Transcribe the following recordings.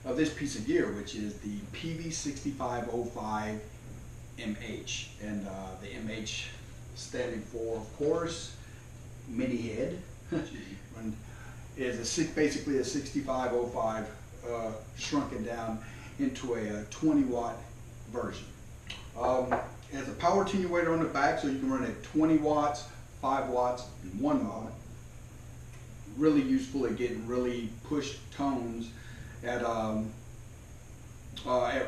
of this piece of gear, which is the Peavey 6505 MH, and the MH standing for, of course, mini head. Is basically a 6505 shrunken down into a 20 watt version. It has a power attenuator on the back, so you can run at 20 watts, 5 watts, and 1 watt. Really useful at getting really pushed tones at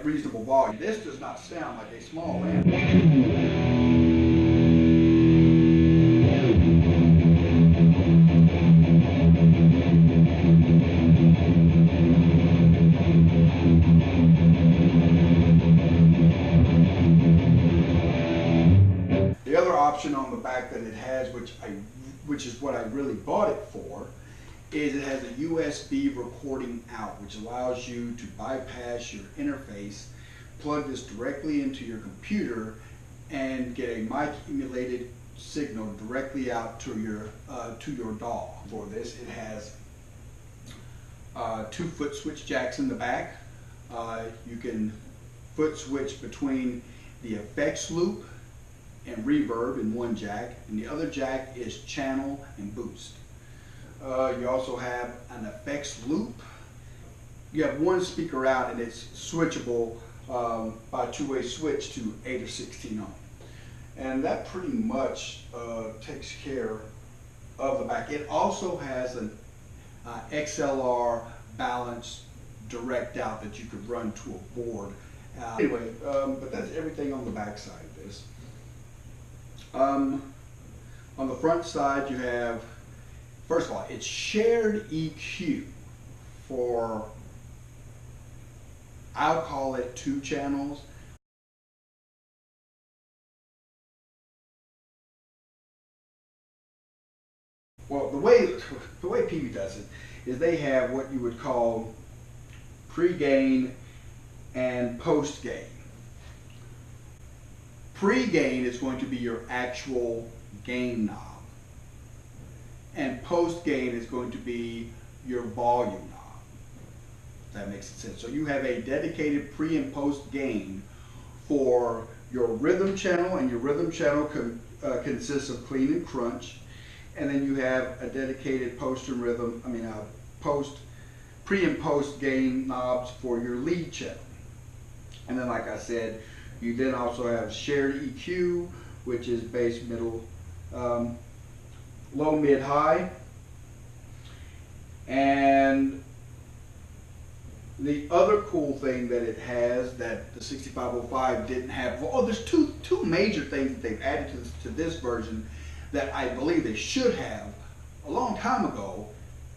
reasonable volume. This does not sound like a small amp. The other option on the back that it has, which is what I really bought it for, is it has a USB recording out, which allows you to bypass your interface, plug this directly into your computer, and get a mic emulated signal directly out to your DAW. For this, it has 2 foot switch jacks in the back. You can foot switch between the effects loop and reverb in one jack, and the other jack is channel and boost. You also have an effects loop. You have one speaker out, and it's switchable by a 2-way switch to 8 or 16 ohm. And that pretty much takes care of the back. It also has an XLR balance direct out that you could run to a board. Anyway, but that's everything on the back side of this. On the front side, you have, first of all, it's shared EQ for, I'll call it 2 channels. Well, the way Peavey does it is they have what you would call pre-gain and post-gain. Pre-gain is going to be your actual gain knob, and post-gain is going to be your volume knob. If that makes sense. So you have a dedicated pre and post gain for your rhythm channel, and your rhythm channel consists of clean and crunch, and then you have a dedicated post and rhythm, pre and post gain knobs for your lead channel. And then, like I said, you then also have shared EQ, which is bass, middle, low, mid, high. And the other cool thing that it has that the 6505 didn't have, there's two major things that they've added to this version that I believe they should have a long time ago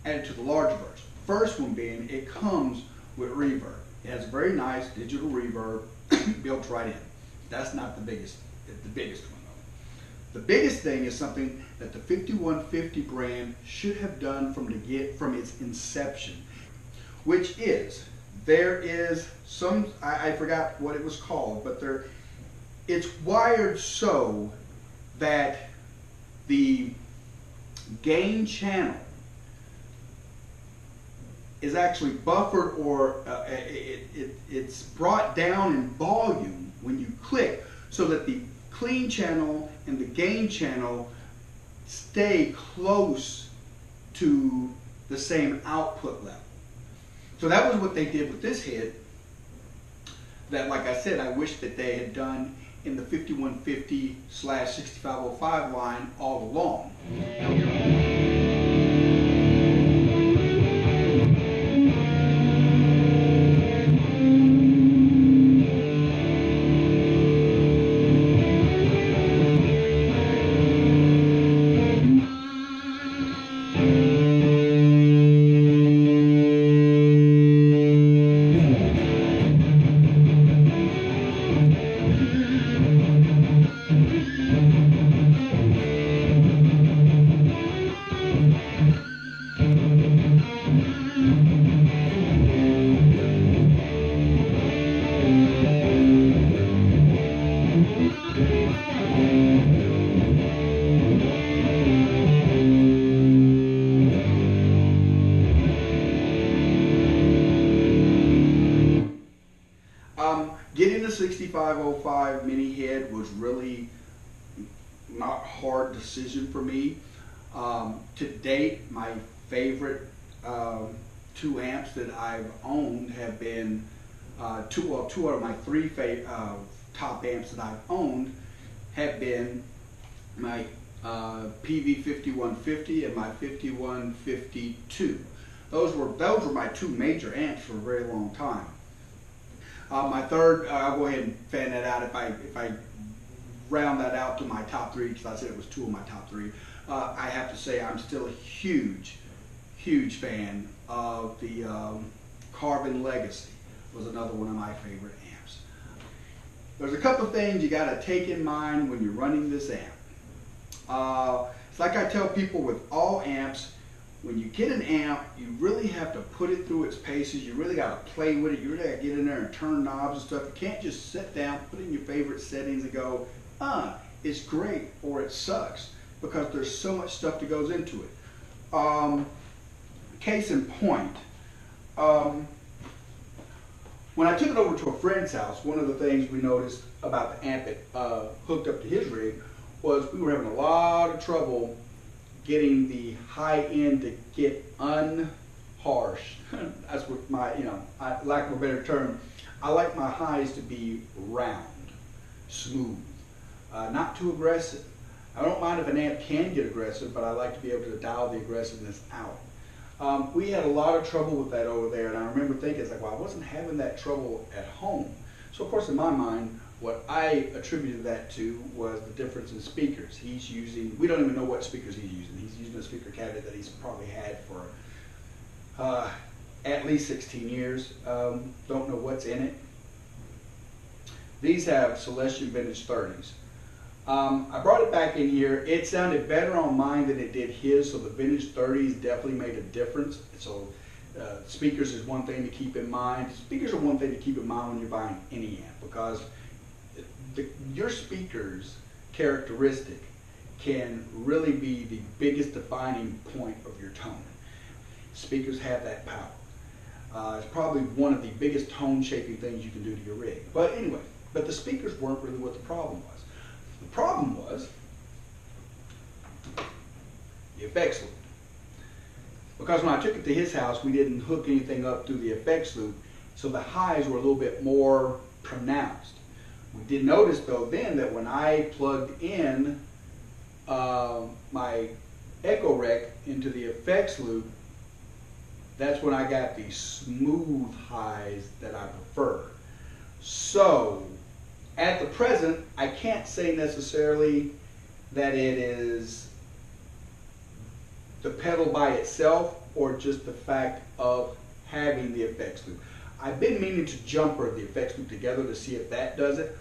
added to the larger version. First one being, it comes with reverb. It has a very nice digital reverb built right in. That's not the biggest one though. The biggest thing is something that the 5150 brand should have done from its inception, which is, there is some, I forgot what it was called, but it's wired so that the gain channel is actually buffered, or it's brought down in volume when you click, so that the clean channel and the gain channel stay close to the same output level. So that was what they did with this head that, like I said, I wish that they had done in the 5150/6505 line all along. 6505 mini head was really not a hard decision for me. To date, my favorite 2 amps that I've owned have been two out of my 3 top amps that I've owned have been my Peavey 5150 and my 5152. Those were my 2 major amps for a very long time. My third, I'll go ahead and fan that out if I round that out to my top 3, because I said it was 2 of my top 3. I have to say I'm still a huge fan of the Carbon Legacy. Was another one of my favorite amps. There's a couple of things you got to take in mind when you're running this amp. It's like I tell people with all amps, when you get an amp, you really have to put it through its paces. You really got to play with it. You really got to get in there and turn knobs and stuff. You can't just sit down, put in your favorite settings and go, it's great, or it sucks, because there's so much stuff that goes into it. Case in point, when I took it over to a friend's house, one of the things we noticed about the amp it hooked up to his rig was we were having a lot of trouble getting the high end to get unharsh. That's what my, lack of a better term, I like my highs to be round, smooth, not too aggressive. I don't mind if an amp can get aggressive, but I like to be able to dial the aggressiveness out. We had a lot of trouble with that over there, and I remember thinking, it's like, well, I wasn't having that trouble at home. So of course in my mind, what I attributed that to was the difference in speakers. He's using, we don't even know what speakers he's using. He's using a speaker cabinet that he's probably had for at least 16 years. Don't know what's in it. These have Celestion Vintage 30s. I brought it back in here. It sounded better on mine than it did his, so the Vintage 30s definitely made a difference. So speakers is one thing to keep in mind. Speakers are one thing to keep in mind when you're buying any amp, because your speaker's characteristic can really be the biggest defining point of your tone. Speakers have that power. It's probably one of the biggest tone shaping things you can do to your rig. But anyway, the speakers weren't really what the problem was. The problem was the effects loop. Because when I took it to his house, we didn't hook anything up through the effects loop, so the highs were a little bit more pronounced. We did notice though then that when I plugged in my Echo Rec into the effects loop, that's when I got the smooth highs that I prefer. So at the present, I can't say necessarily that it is the pedal by itself or just the fact of having the effects loop. I've been meaning to jumper the effects loop together to see if that does it.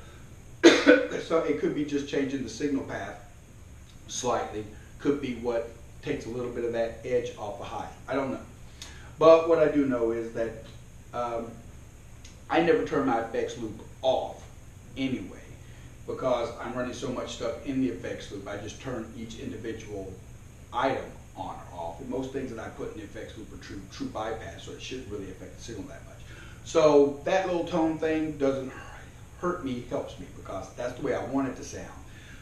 So it could be just changing the signal path slightly. Could be what takes a little bit of that edge off the high. I don't know. But what I do know is that I never turn my effects loop off anyway, because I'm running so much stuff in the effects loop. I just turn each individual item on or off. And most things that I put in the effects loop are true bypass, so it shouldn't really affect the signal that much. So that little tone thing doesn't hurt me, helps me, because that's the way I want it to sound.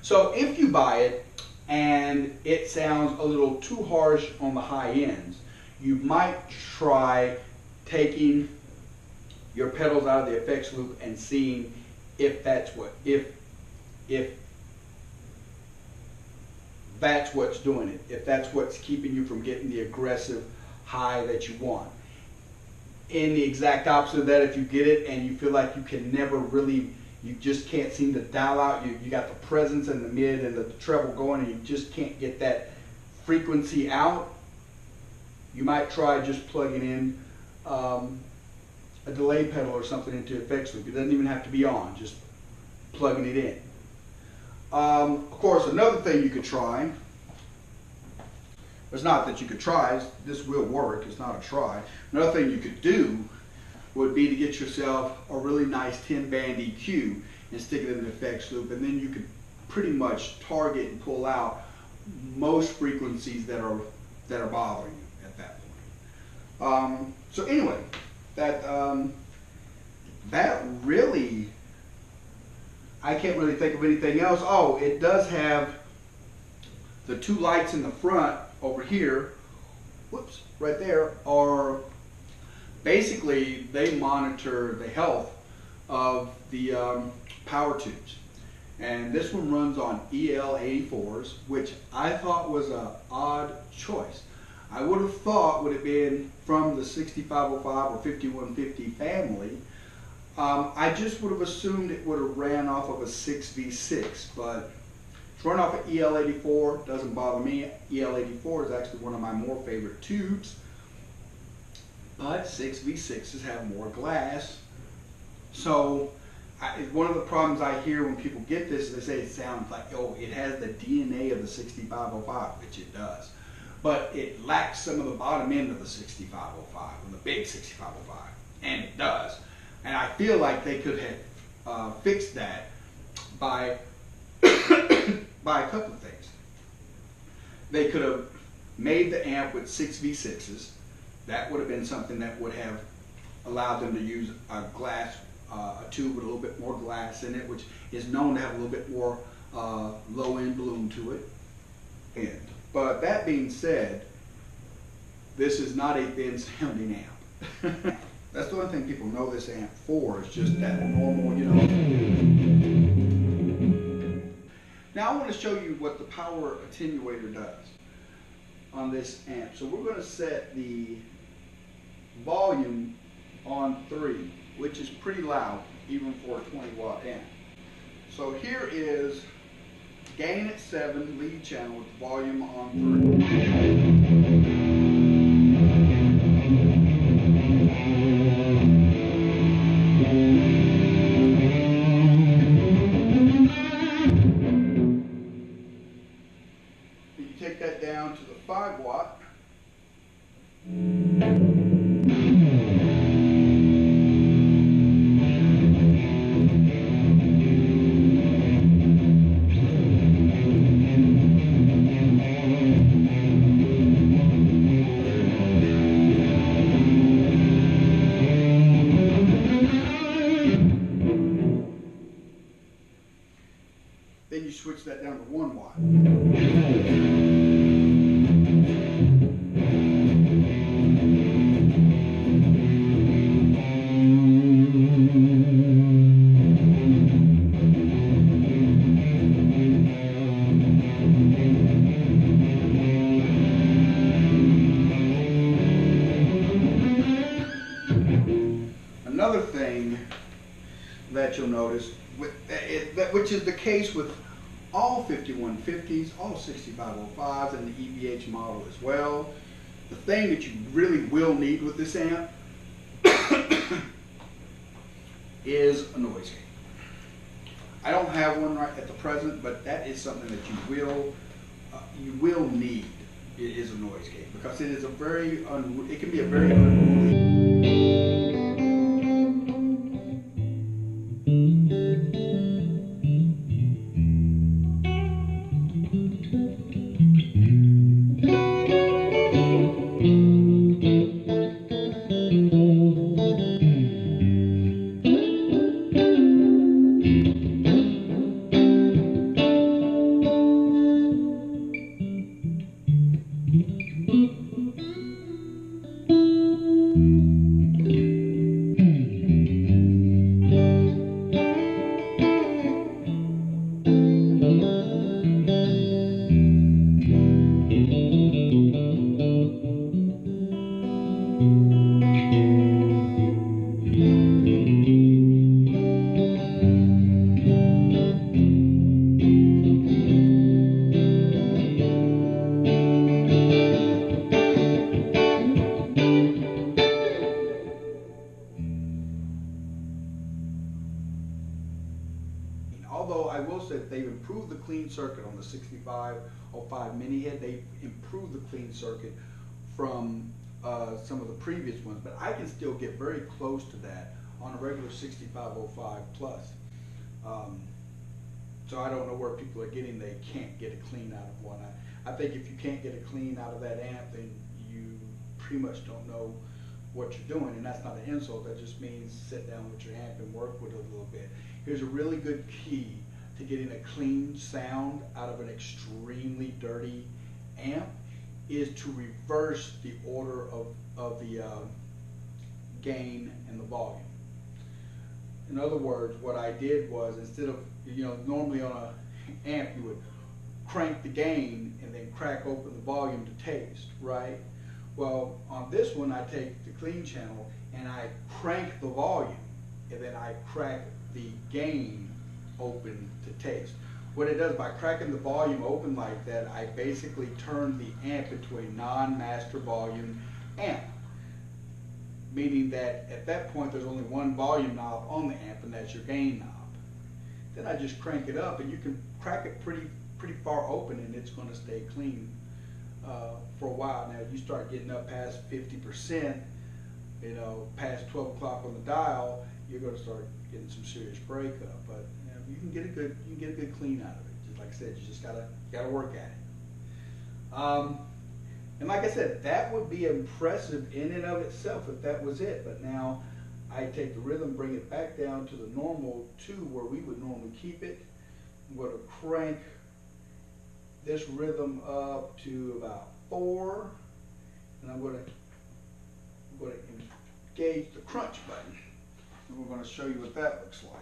So if you buy it and it sounds a little too harsh on the high ends, you might try taking your pedals out of the effects loop and seeing if that's what's doing it, if that's what's keeping you from getting the aggressive high that you want. In the exact opposite of that, if you get it and you feel like you can never really, you just can't seem to dial out, you got the presence and the mid and the treble going and you just can't get that frequency out, you might try just plugging in a delay pedal or something into effects loop. It doesn't even have to be on, just plugging it in. Of course, another thing you could try, it's not that you could try, this will work, it's not a try. Another thing you could do would be to get yourself a really nice 10-band EQ and stick it in the effects loop, and then you could pretty much target and pull out most frequencies that are bothering you at that point. So anyway, that really I can't really think of anything else. Oh, it does have the two lights in the front over here, whoops, right there, are basically, they monitor the health of the power tubes. And this one runs on EL84s, which I thought was an odd choice. I would have thought, would it been from the 6505 or 5150 family, I just would have assumed it would have ran off of a 6V6, but it's run off of EL84, doesn't bother me. EL84 is actually one of my more favorite tubes, but 6V6s have more glass. So one of the problems I hear when people get this is they say it sounds like, oh, it has the DNA of the 6505, which it does. But it lacks some of the bottom end of the 6505, or the big 6505, and it does. And I feel like they could have fixed that by by a couple of things. They could have made the amp with 6V6s. That would have been something that would have allowed them to use a glass, a tube with a little bit more glass in it, which is known to have a little bit more low end bloom to it. But that being said, this is not a thin sounding amp. That's the only thing people know this amp for, is just that normal, you know. Now I want to show you what the power attenuator does on this amp. So we're going to set the volume on 3, which is pretty loud even for a 20-watt amp. So here is gain at 7, lead channel with volume on 3. Take that down to the 5-watt. Then you switch that down to 1 watt. Another thing that you'll notice, which is the case with all 5150s, all 6505s, and the EVH model as well, the thing that you really will need with this amp is a noise gate. I don't have one right at the present, but that is something that you will need. It is a noise gate, because it is a very it can be a very unruly. Although I will say that they've improved the clean circuit on the 6505 mini head. They've improved the clean circuit from some of the previous ones, but I can still get very close to that on a regular 6505 plus. So I don't know where people are getting they can't get it clean out of one. I think if you can't get it clean out of that amp, then you pretty much don't know what you're doing, and that's not an insult. That just means sit down with your amp and work with it a little bit. Here's a really good key to getting a clean sound out of an extremely dirty amp is to reverse the order of the gain and the volume. In other words, what I did was, instead of, normally on an amp you would crank the gain and then crack open the volume to taste, right? Well, on this one I take the clean channel and I crank the volume and then I crack the gain open to taste. What it does, by cracking the volume open like that, I basically turn the amp into a non-master volume amp. Meaning that at that point there's only one volume knob on the amp, and that's your gain knob. Then I just crank it up, and you can crack it pretty far open and it's going to stay clean for a while. Now you start getting up past 50%, past 12 o'clock on the dial, you're going to start getting some serious breakup. But you can get a good clean out of it. Just like I said, you just gotta work at it. And like I said, that would be impressive in and of itself if that was it. But now I take the rhythm, bring it back down to the normal 2 where we would normally keep it. I'm going to crank this rhythm up to about 4, and I'm going to engage the crunch button. And we're going to show you what that looks like.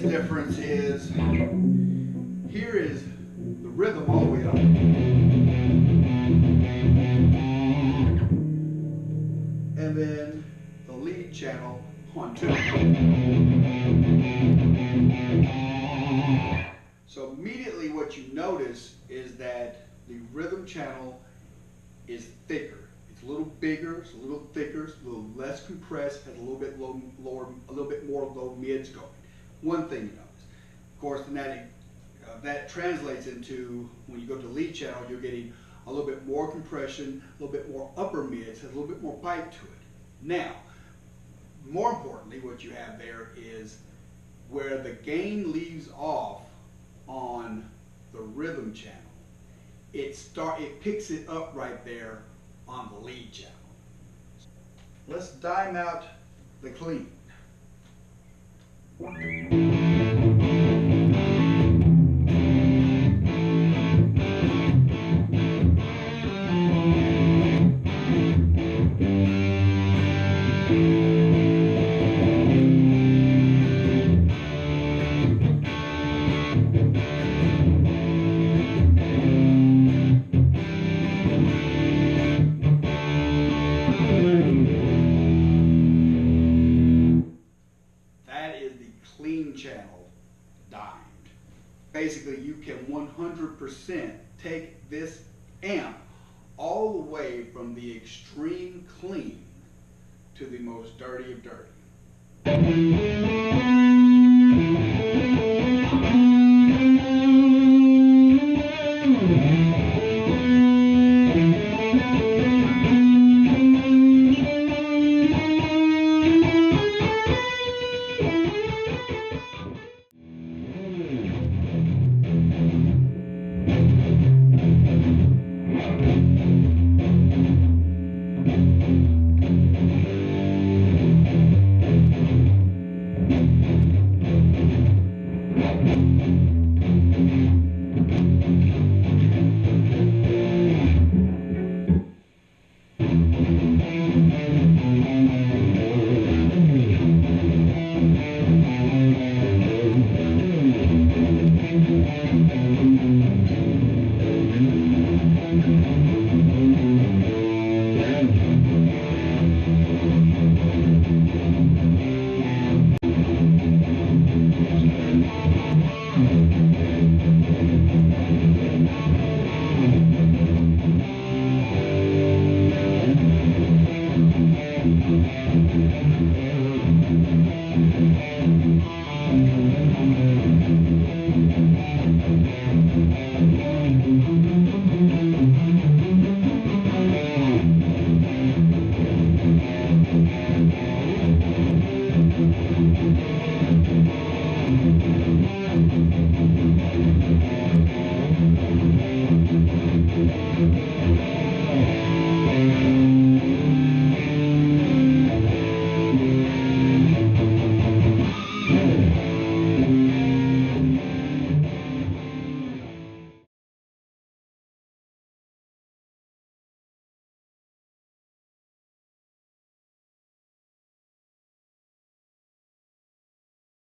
Difference is, here is the rhythm all the way up, and then the lead channel on 2. So immediately what you notice is that the rhythm channel is thicker. It's a little bigger, it's a little thicker, it's a little less compressed, has a little bit lower, a little bit more low mids going. One thing you notice. Of course, that translates into, when you go to the lead channel, you're getting a little bit more compression, a little bit more upper mids, has a little bit more bite to it. Now, more importantly, what you have there is where the gain leaves off on the rhythm channel. It picks it up right there on the lead channel. Let's dime out the clean. Channel dimed. Basically, you can 100% take this amp all the way from the extreme clean to the most dirty of dirty.